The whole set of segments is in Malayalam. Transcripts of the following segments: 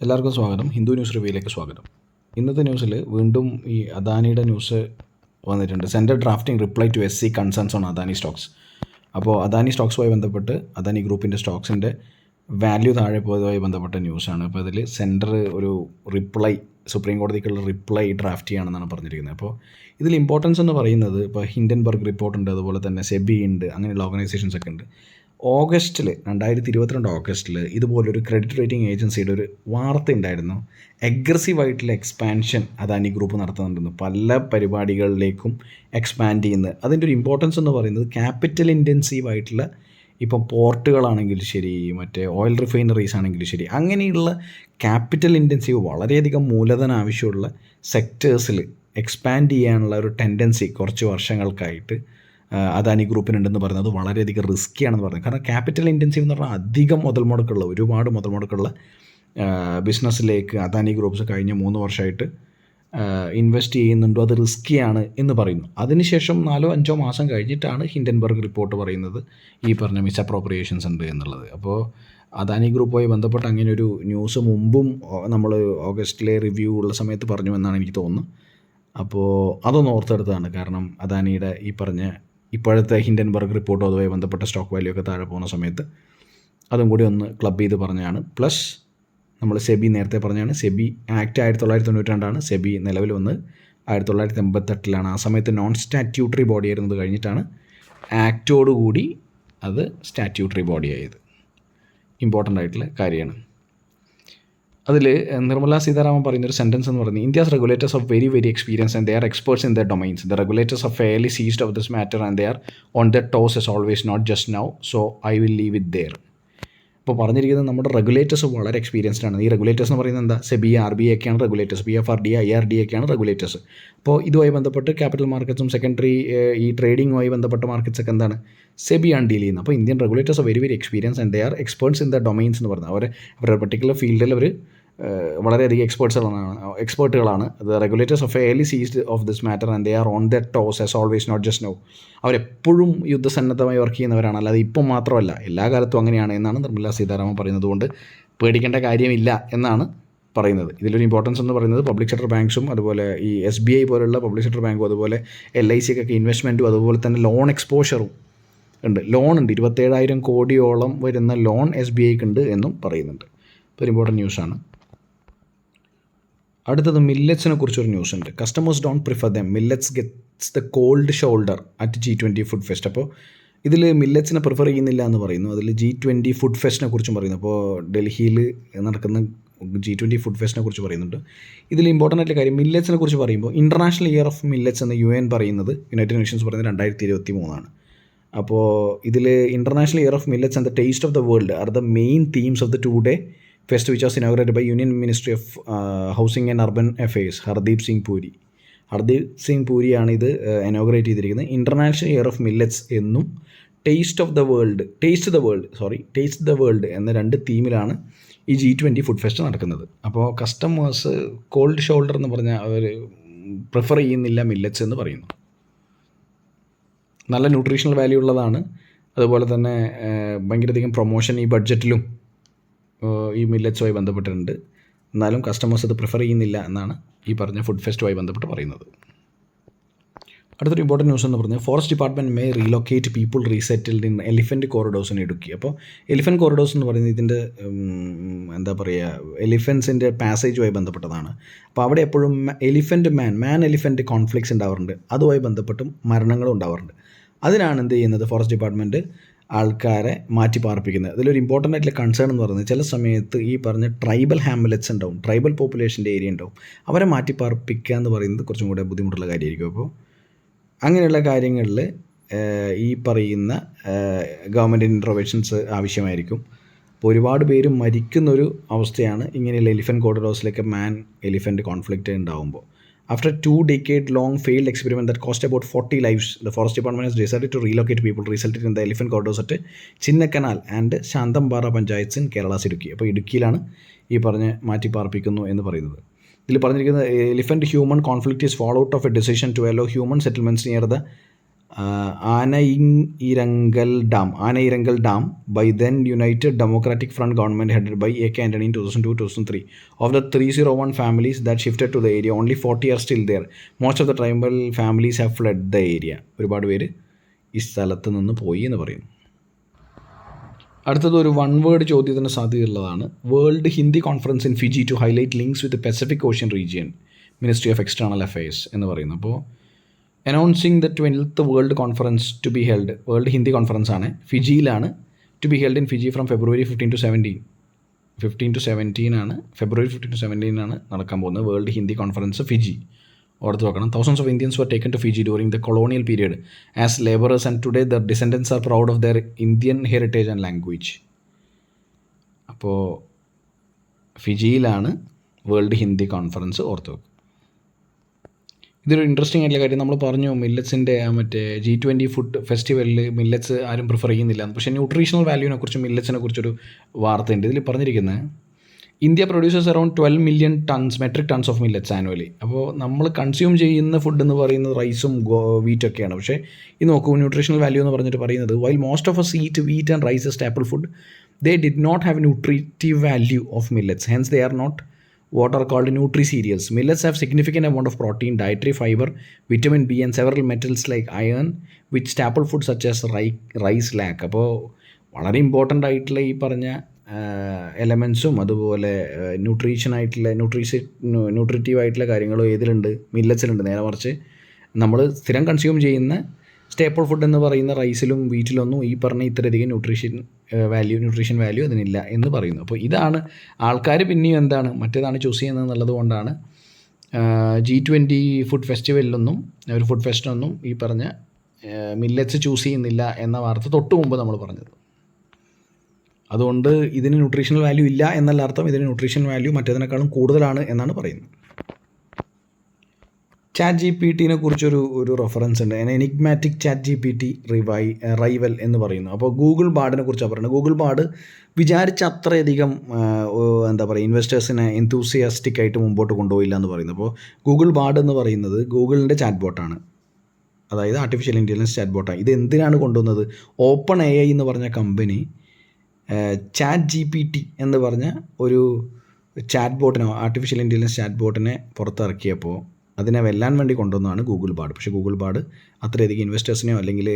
എല്ലാവർക്കും സ്വാഗതം. ഹിന്ദു ന്യൂസ് റിവ്യൂയിലേക്ക് സ്വാഗതം. ഇന്നത്തെ ന്യൂസിൽ വീണ്ടും ഈ അദാനിയുടെ ന്യൂസ് വന്നിട്ടുണ്ട്. Central drafting reply to SC concerns on Adani stocks. അപ്പോൾ അദാനി സ്റ്റോക്സുമായി ബന്ധപ്പെട്ട് അദാനി ഗ്രൂപ്പിൻ്റെ സ്റ്റോക്സിൻ്റെ വാല്യൂ താഴെ പോയതുമായി ബന്ധപ്പെട്ട ന്യൂസാണ്. അപ്പോൾ അതിൽ സെൻറ്റർ ഒരു റിപ്ലൈ, സുപ്രീം കോടതിക്കുള്ള റിപ്ലൈ ഡ്രാഫ്റ്റ് ചെയ്യുകയാണെന്നാണ് പറഞ്ഞിരിക്കുന്നത്. അപ്പോൾ ഇതിൽ ഇമ്പോർട്ടൻസ് എന്ന് പറയുന്നത് ഇപ്പോൾ ഹിൻഡൻബർഗ് റിപ്പോർട്ടുണ്ട്, അതുപോലെ തന്നെ സെബി ഉണ്ട്, അങ്ങനെയുള്ള ഓർഗനൈസേഷൻസ് ഒക്കെ ഉണ്ട്. ഓഗസ്റ്റിൽ 2022 ഓഗസ്റ്റിൽ ഇതുപോലൊരു ക്രെഡിറ്റ് റേറ്റിംഗ് ഏജൻസിയുടെ ഒരു വാർത്ത ഉണ്ടായിരുന്നു. അഗ്രസീവായിട്ടുള്ള എക്സ്പാൻഷൻ അദാനി ഗ്രൂപ്പ് നടത്തുന്നുണ്ടെന്ന്, പല പരിപാടികളിലേക്കും എക്സ്പാൻഡ് ചെയ്യുന്നത്. അതിൻ്റെ ഒരു ഇമ്പോർട്ടൻസ് എന്ന് പറയുന്നത് ക്യാപിറ്റൽ ഇൻറ്റൻസീവ് ആയിട്ടുള്ള, ഇപ്പം പോർട്ടുകളാണെങ്കിലും ശരി, മറ്റേ ഓയിൽ റിഫൈനറീസ് ആണെങ്കിലും ശരി, അങ്ങനെയുള്ള ക്യാപിറ്റൽ ഇൻറ്റൻസീവ് വളരെയധികം മൂലധനം ആവശ്യമുള്ള സെക്ടേഴ്സിൽ എക്സ്പാൻഡ് ചെയ്യാനുള്ള ഒരു ടെൻഡൻസി കുറച്ച് വർഷങ്ങൾക്കായിട്ട് അദാനി ഗ്രൂപ്പിനുണ്ടെന്ന് പറയുന്നത് വളരെയധികം റിസ്ക്കിയാണെന്ന് പറയുന്നത്. കാരണം ക്യാപിറ്റൽ ഇൻറ്റൻസീവ് എന്ന് പറഞ്ഞാൽ അധികം ഒരുപാട് മുതൽ മുടക്കുള്ള ബിസിനസ്സിലേക്ക് അദാനി ഗ്രൂപ്പ്സ് കഴിഞ്ഞ 3 വർഷമായിട്ട് ഇൻവെസ്റ്റ് ചെയ്യുന്നുണ്ടോ, അത് റിസ്ക്കിയാണ് എന്ന് പറയുന്നു. അതിനുശേഷം 4-5 മാസം കഴിഞ്ഞിട്ടാണ് ഹിൻഡൻബർഗ് റിപ്പോർട്ട് പറയുന്നത് ഈ പറഞ്ഞ മിസ്അപ്രോപ്രിയേഷൻസ് ഉണ്ട് എന്നുള്ളത്. അപ്പോൾ അദാനി ഗ്രൂപ്പുമായി ബന്ധപ്പെട്ട് അങ്ങനെ ഒരു ന്യൂസ് മുമ്പും നമ്മൾ ഓഗസ്റ്റിലെ റിവ്യൂ ഉള്ള സമയത്ത് പറഞ്ഞു എന്നാണ് എനിക്ക് തോന്നുന്നത്. അപ്പോൾ അതൊന്ന് ഓർത്തെടുത്തതാണ്. കാരണം അദാനിയുടെ ഈ പറഞ്ഞ ഇപ്പോഴത്തെ ഹിൻഡൻബർഗ് റിപ്പോർട്ടും അതുമായി ബന്ധപ്പെട്ട സ്റ്റോക്ക് വാല്യൂ ഒക്കെ താഴെ പോകുന്ന സമയത്ത് അതും കൂടി ഒന്ന് ക്ലബ് ചെയ്ത് പറഞ്ഞതാണ്. പ്ലസ് നമ്മൾ സെബി നേരത്തെ പറഞ്ഞാണ്. സെബി ആക്ട് 1992 സെബി നിലവിൽ വന്ന് 1988. ആ സമയത്ത് നോൺ സ്റ്റാറ്റ്യൂട്ടറി ബോഡി ആയിരുന്നത് കഴിഞ്ഞിട്ടാണ് ആക്റ്റോടുകൂടി അത് സ്റ്റാറ്റ്യൂട്ടറി ബോഡി ആയത്. ഇമ്പോർട്ടൻ്റ് ആയിട്ടുള്ള കാര്യമാണ്. അതിൽ നിർമ്മല സീതാരാമൻ പറയുന്നൊരു സെൻറ്റൻസ് എന്ന് പറയുന്നത്, India's regulators of very experience and they are experts in their domains. The regulators of fairly seized of this matter and they are on the toes as always, not just now, so I will leave it there. ഇപ്പോൾ പറഞ്ഞിരിക്കുന്നത് നമ്മുടെ റെഗുലേറ്റേഴ്സ് വളരെ എക്സ്പീരിയൻസ്ഡ് ആണ്. ഈ റെഗുലേറ്റേഴ്സ് എന്ന് പറയുന്നത് എന്താ? സെബി, RBI ഒക്കെയാണ് റെഗുലേറ്റേഴ്സ്, PFRD, IRD ഒക്കെയാണ് റെഗുലേറ്റേഴ്സ്. അപ്പോൾ ഇതുമായി ബന്ധപ്പെട്ട് ക്യാപിറ്റൽ മാർക്കറ്റ്സും സെക്കൻഡറി ഈ ട്രേഡിങ്ങുമായി ബന്ധപ്പെട്ട മാർക്കറ്റ്സ് ഒക്കെ എന്താണ്? സെബിയാണ് ഡീൽ ചെയ്യുന്നത്. അപ്പോൾ Indian regulators are very experience and they are experts in the domains എന്ന് പറയുന്നത്. അവരുടെ പർട്ടിക്കുലർ ഫീൽഡിൽ അവർ വളരെയധികം എക്സ്പേർട്ടുകളാണ്. The regulators of fairly seized of this matter and they are on the toes as always, not just now. അവരെപ്പോഴും യുദ്ധസന്നദ്ധമായി വർക്ക് ചെയ്യുന്നവരാണ്, അല്ലാതെ ഇപ്പം മാത്രമല്ല, എല്ലാ കാലത്തും അങ്ങനെയാണ് എന്നാണ് നിർമ്മല സീതാരാമൻ പറയുന്നത്. കൊണ്ട് പേടിക്കേണ്ട കാര്യമില്ല എന്നാണ് പറയുന്നത്. ഇതിലൊരു ഇമ്പോർട്ടൻസ് എന്ന് പറയുന്നത് പബ്ലിക് സെക്ടർ ബാങ്ക്സും അതുപോലെ ഈ SBI പോലുള്ള പബ്ലിക് സെക്ടർ ബാങ്കും അതുപോലെ LIC ഒക്കെ ഇൻവെസ്റ്റ്മെൻറ്റും അതുപോലെ തന്നെ ലോൺ എക്സ്പോഷറും ഉണ്ട്. ലോൺ ഉണ്ട്, 27,000 കോടിയോളം വരുന്ന ലോൺ SBIക്ക് ഉണ്ട് എന്നും പറയുന്നുണ്ട്. ഒരു ഇമ്പോർട്ടൻറ്റ് ന്യൂസാണ്. അടുത്തത് മില്ലറ്റ്സിനെ കുറിച്ചൊരു ന്യൂസ് ഉണ്ട്. Customers don't prefer dum, millets gets the called shoulder at G20 food fest. അപ്പോൾ ഇതിൽ മില്ലറ്റ്സിനെ പ്രിഫർ ചെയ്യുന്നില്ല എന്ന് പറയുന്നു. അതിൽ G20 ഫുഡ് ഫെസ്റ്റിനെ കുറിച്ചും പറയുന്നു. അപ്പോൾ ഡൽഹിയിൽ നടക്കുന്ന G20 ഫുഡ് ഫെസ്റ്റിനെ കുറിച്ച് പറയുന്നുണ്ട്. ഇതിൽ ഇമ്പോർട്ടൻ്റ് ആയിട്ടുള്ള കാര്യം, മില്ലറ്റ്സിനെ കുറിച്ച് പറയുമ്പോൾ ഇന്റർനാഷണൽ ഇയർ ഓഫ് മില്ലറ്റ്സ് എന്ന് UN പറയുന്നത്, യുണൈറ്റഡ് നേഷൻസ് പറയുന്നത് 2023. അപ്പോൾ ഇതിൽ international year of millets and the taste of the world are the main themes of the 2-day fest which was inaugurated by union ministry of housing and urban affairs, Hardeep Singh പൂരിയാണ് ഇത് ഇനോഗ്രേറ്റ് ചെയ്തിരിക്കുന്നത്. ഇൻ്റർനാഷണൽ ഇയർ ഓഫ് മില്ലറ്റ്സ് എന്നും ടേസ്റ്റ് ദ വേൾഡ് എന്ന 2 തീമിലാണ് ഈ G20 ഫുഡ് ഫെസ്റ്റ് നടക്കുന്നത്. അപ്പോൾ കസ്റ്റമേഴ്സ് കോൾഡ് ഷോൾഡർ എന്ന് പറഞ്ഞാൽ അവർ പ്രിഫർ ചെയ്യുന്നില്ല മില്ലറ്റ്സ് എന്ന് പറയുന്നു. നല്ല ന്യൂട്രീഷണൽ വാല്യൂ ഉള്ളതാണ്. അതുപോലെ തന്നെ ഭയങ്കരധികം പ്രൊമോഷൻ ഈ ബഡ്ജറ്റിലും ഈ മില്ലറ്റ്സുമായി ബന്ധപ്പെട്ടിട്ടുണ്ട്. എന്നാലും കസ്റ്റമേഴ്സ് അത് പ്രിഫർ ചെയ്യുന്നില്ല എന്നാണ് ഈ പറഞ്ഞ ഫുഡ് ഫെസ്റ്റുമായി ബന്ധപ്പെട്ട് പറയുന്നത്. അടുത്തൊരു ഇമ്പോർട്ടൻറ്റ് ന്യൂസ് എന്ന് പറഞ്ഞാൽ, forest department may relocate people resettled in elephant കോറിഡോഴ്സിന് ഇടുക്കി. അപ്പോൾ എലിഫൻറ്റ് കോറിഡോഴ്സ് എന്ന് പറയുന്നത് ഇതിൻ്റെ എലിഫൻസിൻ്റെ പാസേജുമായി ബന്ധപ്പെട്ടതാണ്. അപ്പോൾ അവിടെ എപ്പോഴും മാൻ എലിഫൻറ്റ് കോൺഫ്ലിക്ട്സ് ഉണ്ടാവാറുണ്ട്. അതുമായി ബന്ധപ്പെട്ടും മരണങ്ങളും ഉണ്ടാവാറുണ്ട്. അതിനാണ് എന്ത് ചെയ്യുന്നത്, ഫോറസ്റ്റ് ഡിപ്പാർട്ട്മെൻറ്റ് ആൾക്കാരെ മാറ്റി പാർപ്പിക്കുന്നത്. അതിലൊരു ഇമ്പോർട്ടൻ്റ് ആയിട്ടുള്ള കൺസേൺ എന്ന് പറയുന്നത്, ചില സമയത്ത് ഈ പറഞ്ഞ ട്രൈബൽ ഹാംലെറ്റ്സ് ഉണ്ടാവും, ട്രൈബൽ പോപ്പുലേഷൻ്റെ ഏരിയ ഉണ്ടാവും, അവരെ മാറ്റി പാർപ്പിക്കുക എന്ന് പറയുന്നത് കുറച്ചും കൂടെ ബുദ്ധിമുട്ടുള്ള കാര്യമായിരിക്കും. അപ്പോൾ അങ്ങനെയുള്ള കാര്യങ്ങളിൽ ഈ പറയുന്ന ഗവൺമെൻറ് ഇൻ്റർവെൻഷൻസ് ആവശ്യമായിരിക്കും. അപ്പോൾ ഒരുപാട് പേര് മരിക്കുന്നൊരു അവസ്ഥയാണ് ഇങ്ങനെയുള്ള എലിഫൻറ്റ് കോറിഡോഴ്സിലേക്ക് മാൻ എലിഫൻറ്റ് കോൺഫ്ലിക്റ്റ് ഉണ്ടാകുമ്പോൾ. After 2-decade-long failed experiment that cost about 40 lives, the Forest Department has decided to relocate people resulted in the elephant corridors at Chinnakanal and Shanthambara Panchayats in Kerala Idukki. അപ്പോൾ ഇടുക്കിയിലാണ് ഈ പറഞ്ഞ് മാറ്റി പാർപ്പിക്കുന്നു എന്ന് പറയുന്നത്. ഇതിൽ പറഞ്ഞിരിക്കുന്നത്, elephant human conflict is follow out of a decision to allow human settlements near the Anairangal Dam by then United Democratic Front government headed by A.K. Antony in 2002-2003. Of the 301 families that shifted to the area, only 40 are still there. Most of the tribal families have fled the area. ഒരുപാട് പേര് ഈ സ്ഥലത്ത് നിന്ന് പോയി എന്ന് പറയുന്നു. അടുത്തത് ഒരു വൺ വേർഡ് ചോദ്യത്തിന് സാധ്യതയുള്ളതാണ്. World Hindi conference in Fiji to highlight links with Pacific Ocean region, ministry of external affairs എന്ന് പറയുന്നു. അപ്പോൾ announcing the 12th world conference to be held, world Hindi conference ആണ്, ഫിജിയിലാണ്, to be held in Fiji from February 15 to 17 ആണ്, ഫെബ്രുവരി 15 to 17 ആണ് നടക്കാൻ പോകുന്നത് വേൾഡ് ഹിന്ദി കോൺഫറൻസ് ഫിജി. ഓർത്ത് വെക്കണം. Thousands of Indians were taken to Fiji during the colonial period as laborers, and today their descendants are proud of their Indian heritage and language. അപ്പോൾ ഫിജിയിലാണ് വേൾഡ് ഹിന്ദി കോൺഫറൻസ്, ഓർത്ത് വെക്കും. ഇതൊരു ഇൻട്രസ്റ്റിംഗ് ആയിട്ടുള്ള കാര്യം. നമ്മൾ പറഞ്ഞു മില്ലറ്റ്സിൻ്റെ മറ്റേ G20 ഫുഡ് ഫെസ്റ്റിവലിൽ മില്ലറ്റ്സ് ആരും പ്രിഫർ ചെയ്യുന്നില്ല, പക്ഷേ ന്യൂട്രീഷണൽ വാല്യൂവിനെ കുറിച്ച് മില്ലറ്റ്സിനെ കുറിച്ചൊരു വാർത്തയുണ്ട്. ഇതിൽ പറഞ്ഞിരിക്കുന്നത് India producers around 12 million metric tons of millets annually. അപ്പോൾ നമ്മൾ കൺസ്യൂം ചെയ്യുന്ന ഫുഡ് എന്ന് പറയുന്നത് റൈസും വീറ്റൊക്കെയാണ്. പക്ഷേ ഇത് നോക്കൂ, ന്യൂട്രീഷണൽ വാല്യൂ എന്ന് പറഞ്ഞിട്ട് പറയുന്നത് while most of us eat wheat and rice as staple food, they did not have nutritive value of millets, hence they are not what are called nutri-cereals. Millets have significant amount of protein, dietary fiber, vitamin B and several metals like iron, which staple food such as rice lack. അപ്പോൾ വളരെ ഇമ്പോർട്ടൻ്റ് ആയിട്ടുള്ള ഈ പറഞ്ഞ എലമെൻസും അതുപോലെ ന്യൂട്രീറ്റീവ് ആയിട്ടുള്ള കാര്യങ്ങളും ഏതിലുണ്ട്? മില്ലറ്റ്സിലുണ്ട്. നേരെ മറിച്ച് നമ്മൾ സ്ഥിരം കൺസ്യൂം ചെയ്യുന്ന സ്റ്റേപ്പിൾ ഫുഡ് എന്ന് പറയുന്ന റൈസിലും വീറ്റിലൊന്നും ഈ പറഞ്ഞ ഇത്രയധികം ന്യൂട്രീഷൻ വാല്യൂ അതിനില്ല എന്ന് പറയുന്നു. അപ്പോൾ ഇതാണ് ആൾക്കാർ പിന്നെയും എന്താണ് മറ്റേതാണ് ചൂസ് ചെയ്യുന്നത് എന്നുള്ളത് കൊണ്ടാണ് G20 ഫുഡ് ഫെസ്റ്റിവലിലൊന്നും ഒരു ഫുഡ് ഫെസ്റ്റിനൊന്നും ഈ പറഞ്ഞ മില്ലറ്റ്സ് ചൂസ് ചെയ്യുന്നില്ല എന്ന വാർത്ത തൊട്ട് മുമ്പ് നമ്മൾ പറഞ്ഞത്. അതുകൊണ്ട് ഇതിന് ന്യൂട്രീഷണൽ വാല്യൂ ഇല്ല എന്നല്ല അർത്ഥം, ഇതിന് ന്യൂട്രീഷൻ വാല്യൂ മറ്റേതിനേക്കാളും കൂടുതലാണ് എന്നാണ് പറയുന്നത്. ChatGPT-നെ കുറിച്ചൊരു റെഫറൻസ് ഉണ്ട്. എനിഗ്മാറ്റിക് ChatGPT റൈവൽ എന്ന് പറയുന്നു. അപ്പോൾ ഗൂഗിൾ ബാർഡിനെ കുറിച്ചാണ് പറയുന്നത്. ഗൂഗിൾ ബാർഡ് വിചാരിച്ച അത്രയധികം എന്താ പറയുക ഇൻവെസ്റ്റേഴ്സിനെ എന്തൂസിയാസ്റ്റിക് ആയിട്ട് മുമ്പോട്ട് കൊണ്ടുപോയില്ല എന്ന് പറയുന്നത്. അപ്പോൾ ഗൂഗിൾ ബാർഡ് എന്ന് പറയുന്നത് ഗൂഗിളിൻ്റെ ചാറ്റ് ബോട്ടാണ്, അതായത് ആർട്ടിഫിഷ്യൽ ഇൻ്റലിജൻസ് ചാറ്റ് ബോട്ടാണ്. ഇത് എന്തിനാണ് കൊണ്ടുവന്നത്? ഓപ്പൺ AI എന്ന് പറഞ്ഞ കമ്പനി ChatGPT എന്ന് പറഞ്ഞ ഒരു ചാറ്റ് ബോട്ടിനെ, ആർട്ടിഫിഷ്യൽ ഇൻ്റലിജൻസ് ചാറ്റ് ബോട്ടിനെ പുറത്തിറക്കിയപ്പോൾ അതിനെ വെല്ലാൻ വേണ്ടി കൊണ്ടുവന്നതാണ് ഗൂഗിൾ ബാർഡ്. പക്ഷേ ഗൂഗിൾ ബാർഡ് അത്രയധികം ഇൻവെസ്റ്റേഴ്സിനെയോ അല്ലെങ്കിൽ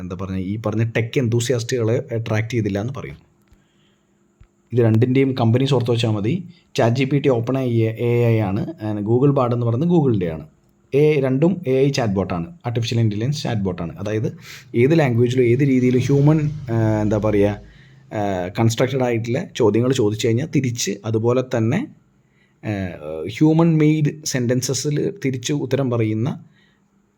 എന്താ പറയുക ഈ പറഞ്ഞ ടെക് എന്തൂസിയാസ്റ്റുകളെ അട്രാക്റ്റ് ചെയ്തില്ല എന്ന് പറയുന്നു. ഇത് രണ്ടിൻ്റെയും കമ്പനീസ് ഓർത്ത് വെച്ചാൽ മതി. ChatGPT ഓപ്പൺ AI ആണ്, ഗൂഗിൾ ബാർഡ് എന്ന് പറയുന്നത് ഗൂഗിളിൻ്റെയാണ്. രണ്ടും AI ചാറ്റ് ബോട്ടാണ്, ആർട്ടിഫിഷ്യൽ ഇൻ്റലിജൻസ് ചാറ്റ് ബോട്ടാണ്. അതായത് ഏത് ലാംഗ്വേജിലും ഏത് രീതിയിലും ഹ്യൂമൻ എന്താ പറയുക കൺസ്ട്രക്റ്റഡ് ആയിട്ടുള്ള ചോദ്യങ്ങൾ ചോദിച്ചു കഴിഞ്ഞാൽ തിരിച്ച് അതുപോലെ തന്നെ ഹ്യൂമൻ മെയ്ഡ് സെൻറ്റൻസസിൽ തിരിച്ച് ഉത്തരം പറയുന്ന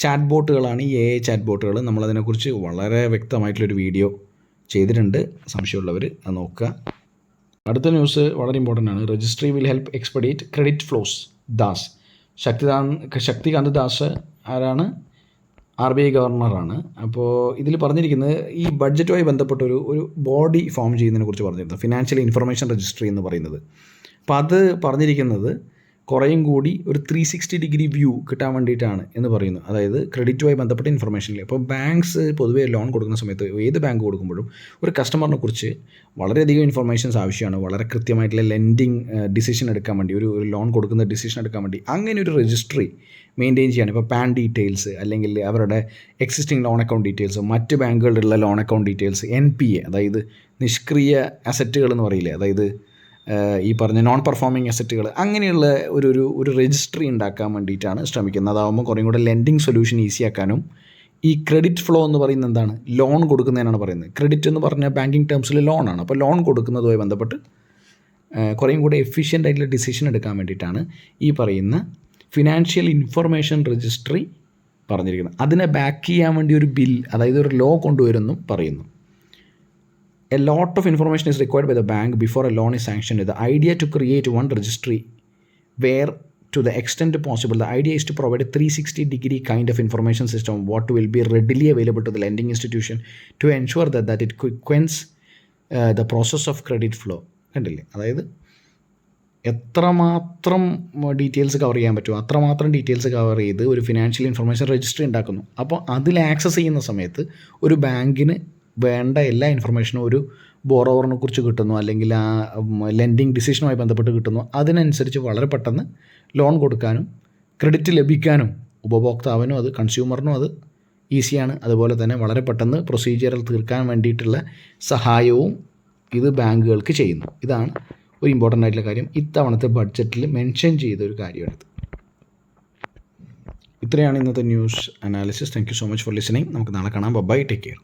ചാറ്റ് ബോട്ടുകളാണ് ഈ AI ചാറ്റ് ബോട്ടുകൾ. നമ്മളതിനെക്കുറിച്ച് വളരെ വ്യക്തമായിട്ടുള്ളൊരു വീഡിയോ ചെയ്തിട്ടുണ്ട്, സംശയമുള്ളവർ അത് നോക്കുക. അടുത്ത ന്യൂസ് വളരെ ഇമ്പോർട്ടൻ്റ് ആണ്. Registry will help expedite credit flows. Das Shaktikanta Das ആരാണ്? RBI ഗവർണറാണ്. അപ്പോൾ ഇതിൽ പറഞ്ഞിരിക്കുന്നത് ഈ ബഡ്ജറ്റുമായി ബന്ധപ്പെട്ടൊരു ബോഡി ഫോം ചെയ്യുന്നതിനെ കുറിച്ച് പറഞ്ഞിരുന്നു, ഫിനാൻഷ്യൽ ഇൻഫർമേഷൻ രജിസ്ട്രി എന്ന് പറയുന്നത്. അപ്പോൾ അത് പറഞ്ഞിരിക്കുന്നത് കുറേയും കൂടി ഒരു 360 വ്യൂ കിട്ടാൻ വേണ്ടിയിട്ടാണ് എന്ന് പറയുന്നു. അതായത് ക്രെഡിറ്റുമായി ബന്ധപ്പെട്ട ഇൻഫർമേഷനിൽ ഇപ്പോൾ ബാങ്ക്സ് പൊതുവേ ലോൺ കൊടുക്കുന്ന സമയത്ത് ഏത് ബാങ്ക് കൊടുക്കുമ്പോഴും ഒരു കസ്റ്റമറിനെ കുറിച്ച് വളരെയധികം ഇൻഫർമേഷൻസ് ആവശ്യമാണ്. വളരെ കൃത്യമായിട്ടുള്ള ലെൻഡിങ് ഡിസിഷൻ എടുക്കാൻ വേണ്ടി, ഒരു ലോൺ കൊടുക്കുന്ന ഡിസിഷൻ എടുക്കാൻ വേണ്ടി അങ്ങനെ ഒരു രജിസ്ട്രി മെയിൻറ്റെയിൻ ചെയ്യാണ്. ഇപ്പോൾ പാൻ ഡീറ്റെയിൽസ് അല്ലെങ്കിൽ അവരുടെ എക്സിസ്റ്റിംഗ് ലോൺ അക്കൗണ്ട് ഡീറ്റെയിൽസ്, മറ്റ് ബാങ്കുകളിലുള്ള ലോൺ അക്കൗണ്ട് ഡീറ്റെയിൽസ്, NPA അതായത് നിഷ്ക്രിയ അസറ്റുകൾ എന്ന് പറയില്ലേ, അതായത് ഈ പറഞ്ഞ നോൺ പെർഫോമിംഗ് അസറ്റുകൾ, അങ്ങനെയുള്ള ഒരു രജിസ്ട്രി ഉണ്ടാക്കാൻ വേണ്ടിയിട്ടാണ് ശ്രമിക്കുന്നത്. അതാകുമ്പോൾ കുറേ കൂടെ ലെൻഡിങ് സൊല്യൂഷൻ ഈസിയാക്കാനും ഈ ക്രെഡിറ്റ് ഫ്ലോ എന്ന് പറയുന്നത് എന്താണ്, ലോൺ കൊടുക്കുന്നതിനാണ് പറയുന്നത്. ക്രെഡിറ്റ് എന്ന് പറഞ്ഞാൽ ബാങ്കിങ് ടേംസിൽ ലോണാണ്. അപ്പോൾ ലോൺ കൊടുക്കുന്നതുമായി ബന്ധപ്പെട്ട് കുറേയും കൂടെ എഫിഷ്യൻ്റ് ആയിട്ടുള്ള ഡിസിഷൻ എടുക്കാൻ വേണ്ടിയിട്ടാണ് ഈ പറയുന്ന ഫിനാൻഷ്യൽ ഇൻഫർമേഷൻ രജിസ്ട്രി പറഞ്ഞിരിക്കുന്നത്. അതിനെ ബാക്ക് ചെയ്യാൻ വേണ്ടി ഒരു ബിൽ, അതായത് ഒരു ലോ കൊണ്ടുവരുന്നു പറയുന്നു. A lot of information is required by the bank before a loan is sanctioned. The idea to create one registry where, to the extent possible, the idea is to provide a 360 kind of information system what will be readily available to the lending institution to ensure that it quickens the process of credit flow. കണ്ടില്ലേ, അതായത് എത്രമാത്രം ഡീറ്റെയിൽസ് കവർ ചെയ്യാൻ പറ്റുമോ അത്രമാത്രം ഡീറ്റെയിൽസ് കവർ ചെയ്ത് ഒരു ഫിനാൻഷ്യൽ ഇൻഫർമേഷൻ രജിസ്ട്രി ഉണ്ടാക്കുന്നു. അപ്പോൾ അതിൽ ആക്സസ് ചെയ്യുന്ന സമയത്ത് ഒരു ബാങ്കിന് വേണ്ട എല്ലാ ഇൻഫർമേഷനും ഒരു ബോറോവറിനെ കുറിച്ച് കിട്ടുന്നു, അല്ലെങ്കിൽ ആ ലെൻഡിങ് ഡിസിഷനുമായി ബന്ധപ്പെട്ട് കിട്ടുന്നു. അതിനനുസരിച്ച് വളരെ പെട്ടെന്ന് ലോൺ കൊടുക്കാനും ക്രെഡിറ്റ് ലഭിക്കാനും ഉപഭോക്താവിനും അത് കൺസ്യൂമറിനും അത് ഈസിയാണ്. അതുപോലെ തന്നെ വളരെ പെട്ടെന്ന് പ്രൊസീജിയറിൽ തീർക്കാൻ വേണ്ടിയിട്ടുള്ള സഹായവും ഇത് ബാങ്കുകൾക്ക് ചെയ്യുന്നു. ഇതാണ് ഒരു ഇമ്പോർട്ടൻ്റ് ആയിട്ടുള്ള കാര്യം. ഇത്തവണത്തെ ബഡ്ജറ്റിൽ മെൻഷൻ ചെയ്തൊരു കാര്യമാണിത്. ഇത്രയാണ് ഇന്നത്തെ news analysis. Thank you so much for listening. നമുക്ക് നാളെ കാണാം. Bye, take care.